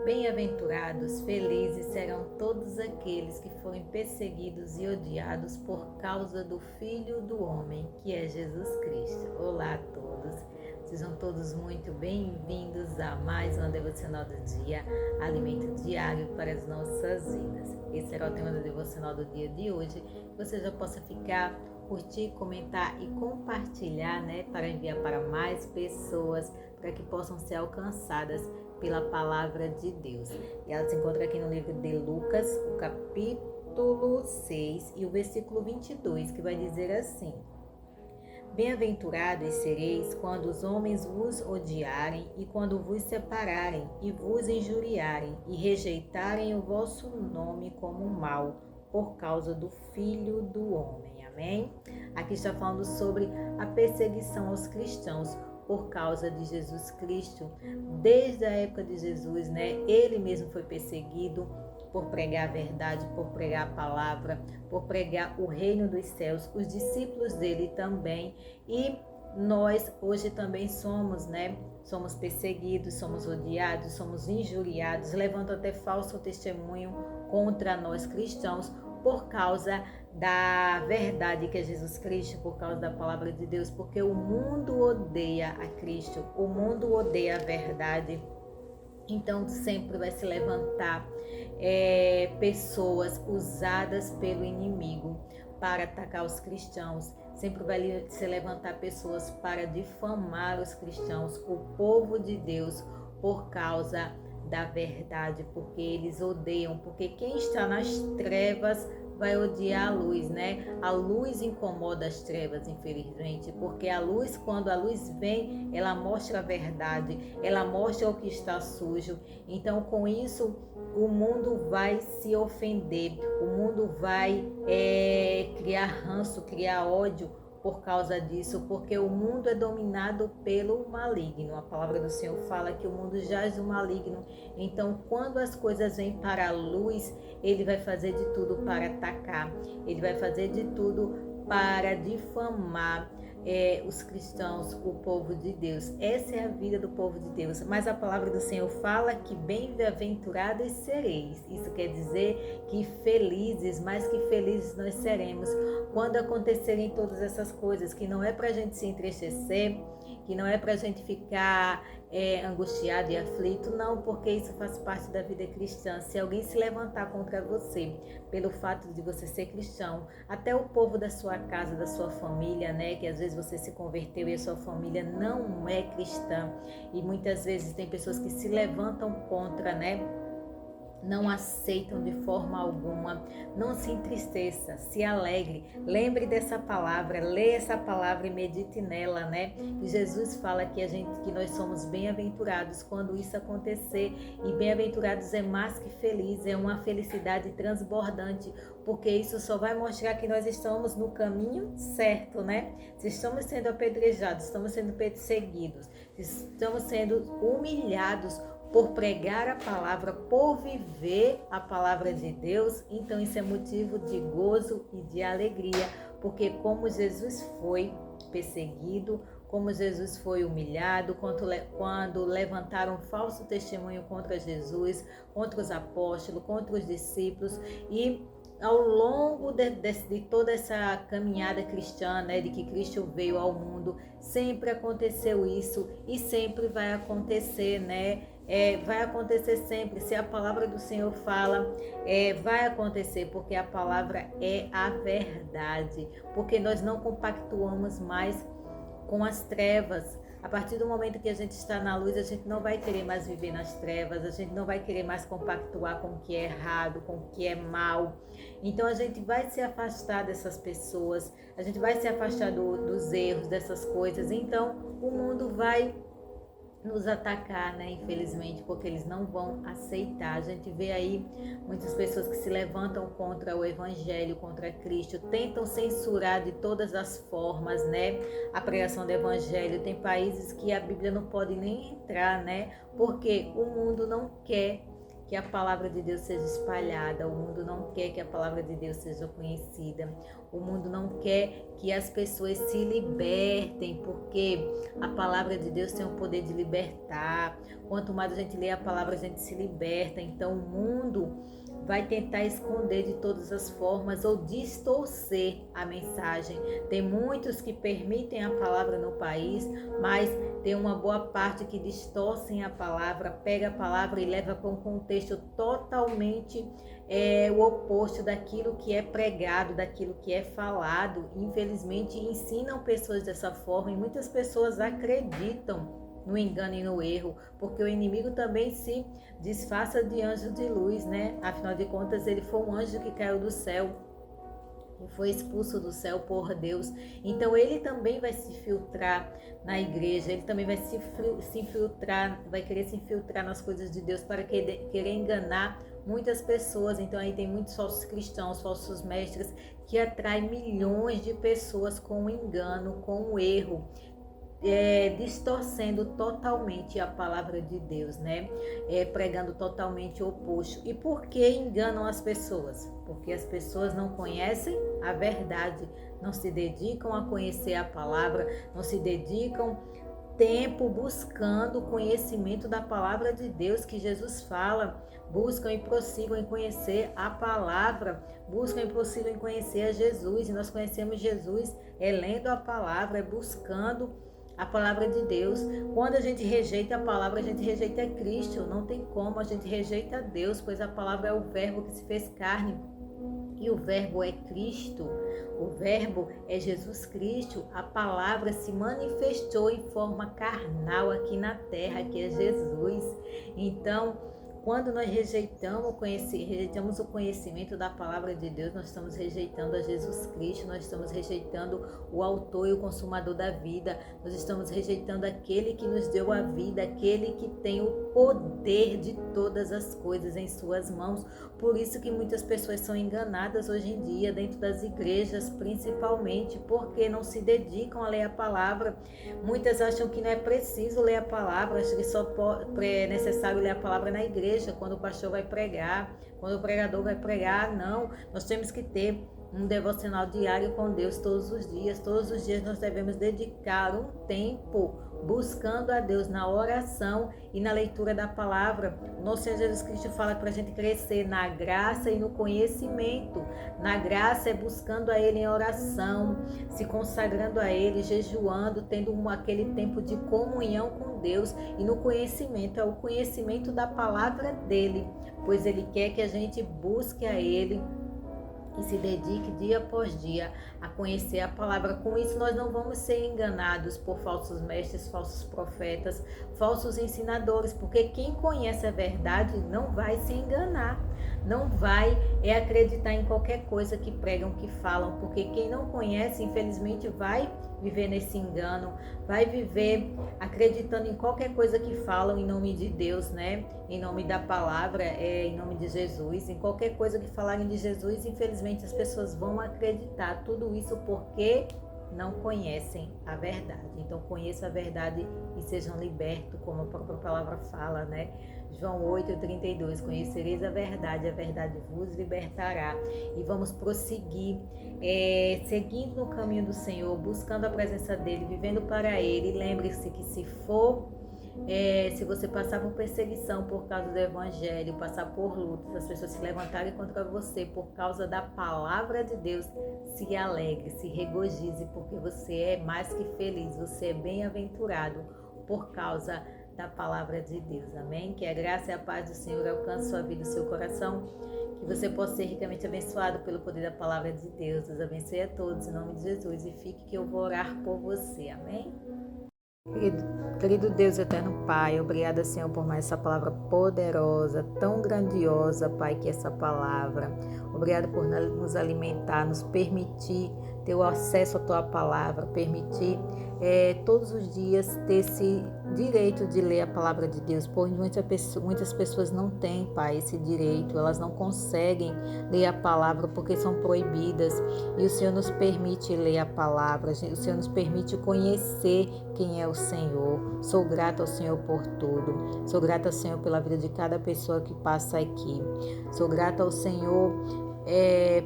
Bem-aventurados, felizes serão todos aqueles que forem perseguidos e odiados por causa do Filho do Homem, que é Jesus Cristo. Olá a todos, sejam todos muito bem-vindos a mais uma devocional do dia, alimento diário para as nossas vidas. Esse será o tema da devocional do dia de hoje. Você já possa ficar, curtir, comentar e compartilhar, para enviar para mais pessoas, para que possam ser alcançadas pela palavra de Deus. E ela se encontra aqui no livro de Lucas, o capítulo 6 e o versículo 22, que vai dizer assim: Bem-aventurados sereis quando os homens vos odiarem e quando vos separarem e vos injuriarem e rejeitarem o vosso nome como mal por causa do Filho do Homem. Amém? Aqui está falando sobre a perseguição aos cristãos por causa de Jesus Cristo. Desde a época de Jesus, ele mesmo foi perseguido por pregar a verdade, por pregar a palavra, por pregar o reino dos céus, os discípulos dele também, e nós hoje também somos, somos perseguidos, somos odiados, somos injuriados, levantam até falso testemunho contra nós cristãos por causa da verdade que é Jesus Cristo, por causa da palavra de Deus, porque o mundo odeia a Cristo, o mundo odeia a verdade. Então sempre vai se levantar pessoas usadas pelo inimigo para atacar os cristãos, sempre vai se levantar pessoas para difamar os cristãos, o povo de Deus, por causa da verdade, porque eles odeiam, porque quem está nas trevas vai odiar a luz, A luz incomoda as trevas, infelizmente, porque a luz, quando a luz vem, ela mostra a verdade, ela mostra o que está sujo. Então, com isso, o mundo vai se ofender, o mundo vai criar ranço, criar ódio por causa disso, porque o mundo é dominado pelo maligno. A palavra do Senhor fala que o mundo jaz do maligno. Então, quando as coisas vêm para a luz, ele vai fazer de tudo para atacar, ele vai fazer de tudo para difamar os cristãos, o povo de Deus. Essa é a vida do povo de Deus. Mas a palavra do Senhor fala que bem-aventurados sereis. Isso quer dizer que felizes, mais que felizes nós seremos quando acontecerem todas essas coisas, que não é para a gente se entristecer, que não é para a gente ficar angustiado e aflito, não, porque isso faz parte da vida cristã. Se alguém se levantar contra você, pelo fato de você ser cristão, até o povo da sua casa, da sua família, que às vezes você se converteu e a sua família não é cristã, e muitas vezes tem pessoas que se levantam contra, não aceitam de forma alguma. Não se entristeça, se alegre, lembre dessa palavra, leia essa palavra e medite nela, que Jesus fala que nós somos bem-aventurados quando isso acontecer, e bem-aventurados é mais que feliz, é uma felicidade transbordante, porque isso só vai mostrar que nós estamos no caminho certo, Se estamos sendo apedrejados, estamos sendo perseguidos, estamos sendo humilhados por pregar a palavra, por viver a palavra de Deus, então isso é motivo de gozo e de alegria, porque como Jesus foi perseguido, como Jesus foi humilhado, quando levantaram falso testemunho contra Jesus, contra os apóstolos, contra os discípulos, e ao longo de toda essa caminhada cristã, de que Cristo veio ao mundo, sempre aconteceu isso e sempre vai acontecer, vai acontecer sempre. Se a palavra do Senhor fala, vai acontecer, porque a palavra é a verdade, porque nós não compactuamos mais com as trevas. A partir do momento que a gente está na luz, a gente não vai querer mais viver nas trevas, a gente não vai querer mais compactuar com o que é errado, com o que é mal. Então a gente vai se afastar dessas pessoas, a gente vai se afastar dos erros, dessas coisas. Então o mundo vai nos atacar, infelizmente, porque eles não vão aceitar. A gente vê aí muitas pessoas que se levantam contra o evangelho, contra Cristo, tentam censurar de todas as formas, a pregação do evangelho. Tem países que a Bíblia não pode nem entrar, porque o mundo não quer que a palavra de Deus seja espalhada. O mundo não quer que a palavra de Deus seja conhecida. O mundo não quer que as pessoas se libertem, porque a palavra de Deus tem o poder de libertar. Quanto mais a gente lê a palavra, a gente se liberta. Então o mundo vai tentar esconder de todas as formas ou distorcer a mensagem. Tem muitos que permitem a palavra no país, mas tem uma boa parte que distorcem a palavra, pega a palavra e leva para um contexto totalmente o oposto daquilo que é pregado, daquilo que é falado. Infelizmente, ensinam pessoas dessa forma e muitas pessoas acreditam no engano e no erro, porque o inimigo também se disfarça de anjo de luz, né? Afinal de contas, ele foi um anjo que caiu do céu e foi expulso do céu por Deus. Então ele também vai se filtrar na igreja, ele também vai se infiltrar, vai querer se infiltrar nas coisas de Deus para querer enganar muitas pessoas. Então aí tem muitos falsos cristãos, falsos mestres que atraem milhões de pessoas com o engano, com o erro. Distorcendo totalmente a palavra de Deus, né? Pregando totalmente o oposto. E por que enganam as pessoas? Porque as pessoas não conhecem a verdade, não se dedicam a conhecer a palavra, não se dedicam tempo buscando o conhecimento da palavra de Deus que Jesus fala. Buscam e prossigam em conhecer a palavra, buscam e prossigam em conhecer a Jesus. E nós conhecemos Jesus lendo a palavra, buscando a palavra de Deus. Quando a gente rejeita a palavra, a gente rejeita Cristo. Não tem como, a gente rejeita Deus, pois a palavra é o verbo que se fez carne. E o verbo é Cristo. O verbo é Jesus Cristo. A palavra se manifestou em forma carnal aqui na terra, que é Jesus. Então, quando nós rejeitamos o conhecimento da palavra de Deus, nós estamos rejeitando a Jesus Cristo, nós estamos rejeitando o autor e o consumador da vida, nós estamos rejeitando aquele que nos deu a vida, aquele que tem o poder de todas as coisas em suas mãos. Por isso que muitas pessoas são enganadas hoje em dia, dentro das igrejas, principalmente, porque não se dedicam a ler a palavra. Muitas acham que não é preciso ler a palavra, acham que só é necessário ler a palavra na igreja, quando o pastor vai pregar, quando o pregador vai pregar. Não, nós temos que ter um devocional diário com Deus todos os dias. Todos os dias nós devemos dedicar um tempo buscando a Deus na oração e na leitura da palavra. O nosso Senhor Jesus Cristo fala para a gente crescer na graça e no conhecimento. Na graça é buscando a Ele em oração, se consagrando a Ele, jejuando, tendo aquele tempo de comunhão com Deus. E no conhecimento, é o conhecimento da palavra dEle, pois Ele quer que a gente busque a Ele e se dedique dia após dia a conhecer a palavra. Com isso nós não vamos ser enganados por falsos mestres, falsos profetas, falsos ensinadores, porque quem conhece a verdade não vai se enganar, não vai acreditar em qualquer coisa que pregam, que falam, porque quem não conhece, infelizmente, vai viver nesse engano, vai viver acreditando em qualquer coisa que falam em nome de Deus, né? Em nome da palavra, em nome de Jesus, em qualquer coisa que falarem de Jesus, infelizmente as pessoas vão acreditar. Tudo isso porque não conhecem a verdade. Então conheçam a verdade e sejam libertos, como a própria palavra fala, né? João 8:32, conhecereis a verdade vos libertará. E vamos prosseguir, seguindo no caminho do Senhor, buscando a presença dEle, vivendo para Ele. Lembre-se que se você passar por perseguição por causa do Evangelho, passar por lutas, as pessoas se levantarem contra você por causa da palavra de Deus, se alegre, se regozije, porque você é mais que feliz, você é bem-aventurado por causa da palavra de Deus, amém? Que a graça e a paz do Senhor alcance sua vida e seu coração, que você possa ser ricamente abençoado pelo poder da palavra de Deus. Deus abençoe a todos, em nome de Jesus, e fique que eu vou orar por você, amém? Querido Deus, eterno Pai, obrigada, Senhor, por mais essa palavra poderosa, tão grandiosa, Pai, que essa palavra. Obrigada por nos alimentar, nos permitir ter o acesso à tua palavra, permitir todos os dias ter esse direito de ler a palavra de Deus, pois muitas pessoas não têm, Pai, esse direito, elas não conseguem ler a palavra porque são proibidas, e o Senhor nos permite ler a palavra, o Senhor nos permite conhecer quem é o Senhor. Sou grata ao Senhor por tudo, sou grata ao Senhor pela vida de cada pessoa que passa aqui, sou grata ao Senhor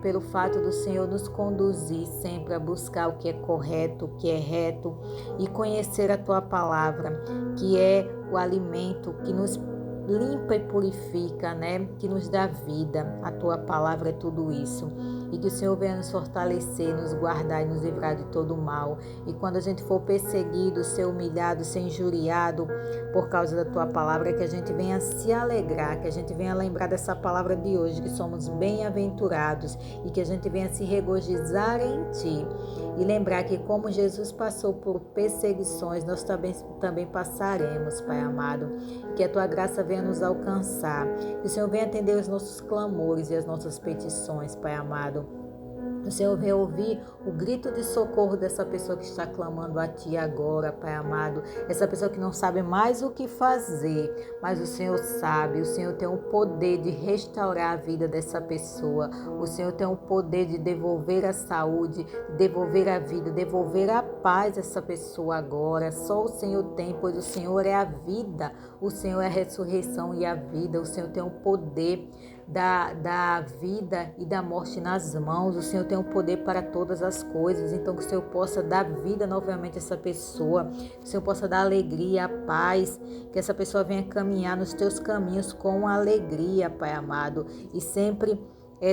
pelo fato do Senhor nos conduzir sempre a buscar o que é correto, o que é reto, e conhecer a Tua palavra, que é o alimento que nos limpa e purifica, né? Que nos dá vida. A Tua palavra é tudo isso. E que o Senhor venha nos fortalecer, nos guardar e nos livrar de todo o mal. E quando a gente for perseguido, ser humilhado, ser injuriado por causa da Tua palavra, que a gente venha se alegrar, que a gente venha lembrar dessa palavra de hoje, que somos bem-aventurados, e que a gente venha se regozijar em Ti. E lembrar que como Jesus passou por perseguições, nós também passaremos, Pai amado. Que a Tua graça venha nos alcançar. Que o Senhor venha atender os nossos clamores e as nossas petições, Pai amado. O Senhor venha ouvir o grito de socorro dessa pessoa que está clamando a Ti agora, Pai amado. Essa pessoa que não sabe mais o que fazer, mas o Senhor sabe. O Senhor tem o poder de restaurar a vida dessa pessoa. O Senhor tem o poder de devolver a saúde, de devolver a vida, devolver a paz a essa pessoa agora. Só o Senhor tem, pois o Senhor é a vida. O Senhor é a ressurreição e a vida. O Senhor tem o poder da vida e da morte nas mãos. O Senhor tem o poder para todas as coisas. Então que o Senhor possa dar vida novamente a essa pessoa, que o Senhor possa dar alegria, paz, que essa pessoa venha caminhar nos teus caminhos com alegria, Pai amado, e sempre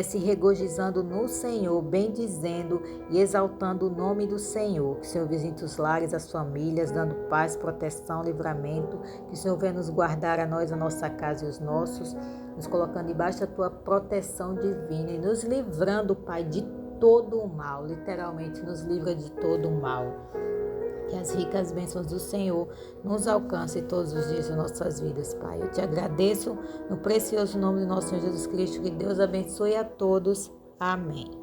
se regozijando no Senhor, bendizendo e exaltando o nome do Senhor. Que o Senhor visite os lares, as famílias, dando paz, proteção, livramento. Que o Senhor venha nos guardar a nós, a nossa casa e os nossos, nos colocando debaixo da Tua proteção divina e nos livrando, Pai, de todo o mal. Literalmente, nos livra de todo o mal. Que as ricas bênçãos do Senhor nos alcancem todos os dias de nossas vidas, Pai. Eu Te agradeço no precioso nome do nosso Senhor Jesus Cristo. Que Deus abençoe a todos. Amém.